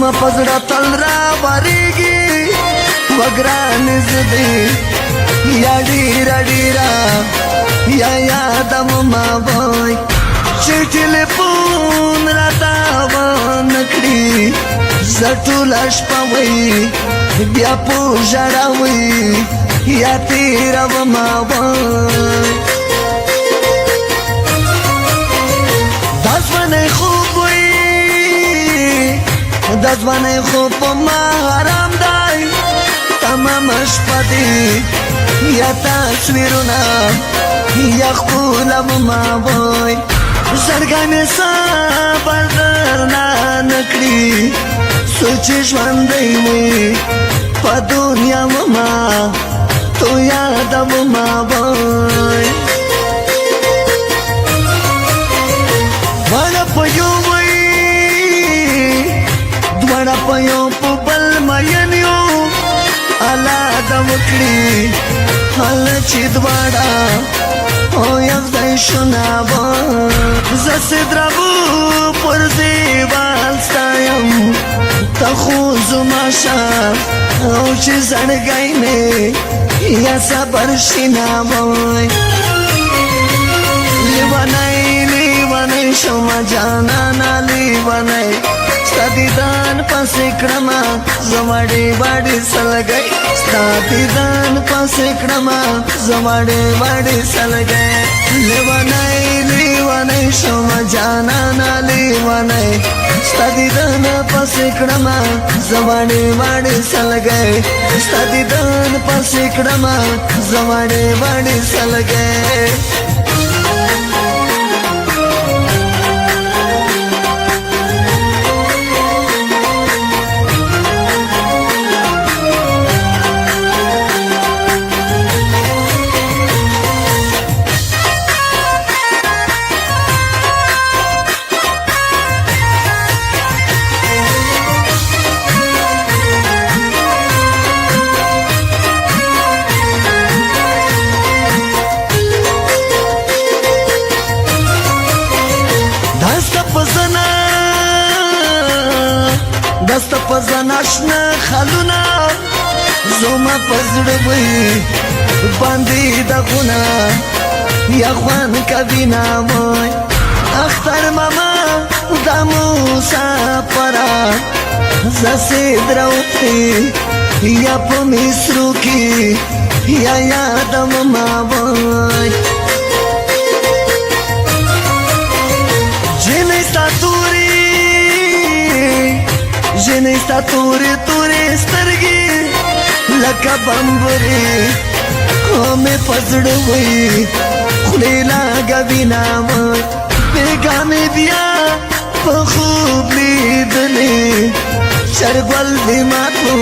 زما پزړه تل را باریږي وګران زدي یا ډیرا ډیرا یا یادم ما وای چې ټلیفون راته ونکړي زه ټوله شپه وای بیا په ژړا وای یا تېرومه وای دا ځوانۍ خوب وای دا ځوانۍ خوب په ما حرام دی تمام شپه دی یا تصویرونه یا ښکلومه وای زړګی مې صبر درنه نکړي سوچ ژوندی وي په دنیا وما تو یادومه وای دواړه په یو وای دواړه په یو په بل مین یو الله د وکړي هله چې دواړه او یو ځای شونه زه سدرابو پر دیوال ستایم ته خو زما شه او چې زړګی مې یا صبر شینه وای لیونی لیونی شومه جانانه لیونی ستا دیدن پسې کړمه زما ډېوه سلګی ستا دیدن پسې کړمه زما ډېوه سلګی لیونی لیونی شومه جانانه لیونی ستا دیدن پسې کړمه زما ډېوه سلګی ستا دیدن پسې کړمه زما ډېوه سلګی دسته په زناشنه خلونه زما په زړه وي باندې دغونه یا خوان کوینه وای اختر ماما د مسافره زه سدراوتې یا په مصرو کې یا یادم ما وای جنې ستا تورې جنې ستا تورې تورې سترګې لکه بمبرې خو مې په زړه وي خولې لګوینه وای بېګا مې بیا په خوب لیدلې چرګول دې مات و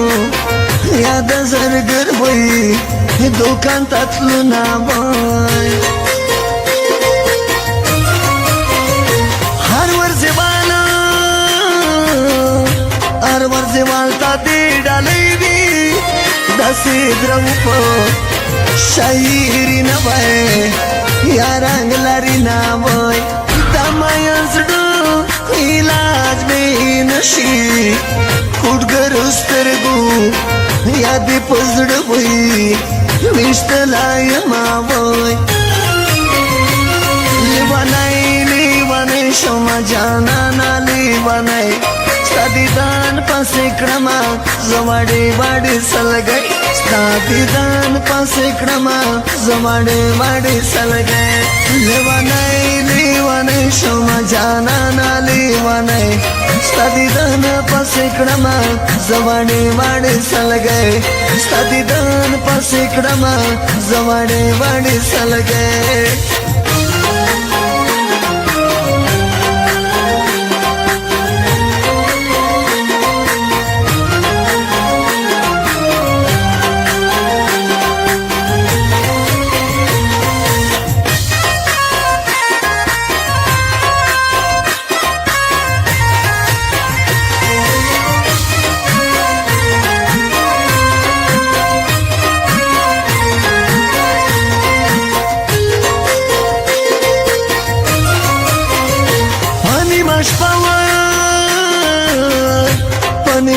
یا د زرګر وای دوکان ته تلونه وای هر ورځوال ته دې ډالۍ وي داسې درو په شاعري نه وای یا رنګ لري نه وای دا مایا زړه علاج مې نشي کوډګرو سترګو یا دې په زړه وای ویشتلی ما وای لیونی لیونی شومه جانانه لیونی ستا دیدن پسې کړمه زما ډېوه سلګی ستا دیدن پسې کړمه زما ډېوه سلګی لیونی لیونی شومه جانانه لیونی ستا دیدن پسې کړمه زما ډېوه سلګی ستا دیدن پسې کړمه زما ډېوه سلګی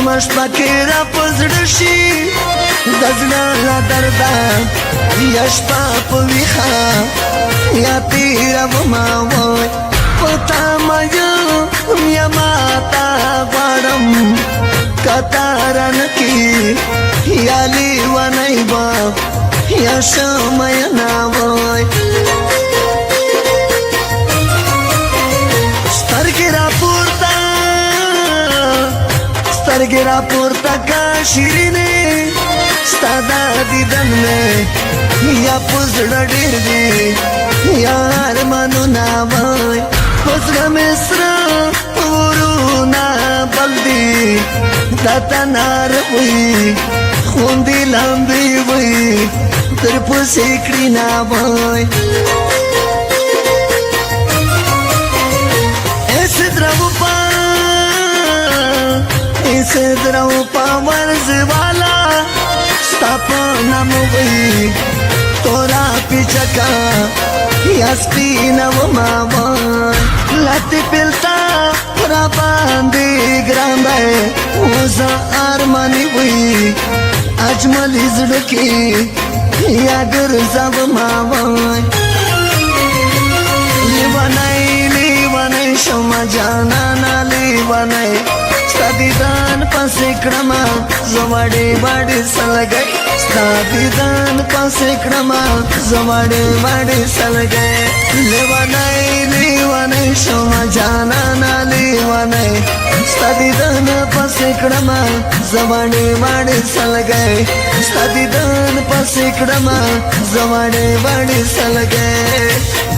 نیمش پکی را پزرشی دزنا دردا یش پاپ ویخا یا تیرا وماوی پتا مجو یا ماتا غرم کتارن کی یا لیوانی باب یا شمای ناوی سترګې را پورته کا شیرینې ستا د دیدن مې یا په زړه ډېر دي یا ارمانونه وای په زړه مې سره ورونه بل دي دا تنار وي خوندې لمبې وي تر پسې کړي نه وای ایسے درو پا ورز والا ستا پا نامو وی تورا پیچکا یا سپینا و ماوان لاتی پلتا را باندی گرام بای اوزا آرمانی وی اجملی زڑکی یا گرزا و ماوان لیوانای شما جانانا لیوانای ستا دیدان پاسې کړما زواړې واړې سلګۍ ستا دیدان پاسې کړما زواړې واړې سلګۍ لیوانای شوما جانانا لیوانای ستا دیدان پاسې کړما زواړې واړې سلګۍ ستا دیدان پاسې کړما زواړې واړې سلګۍ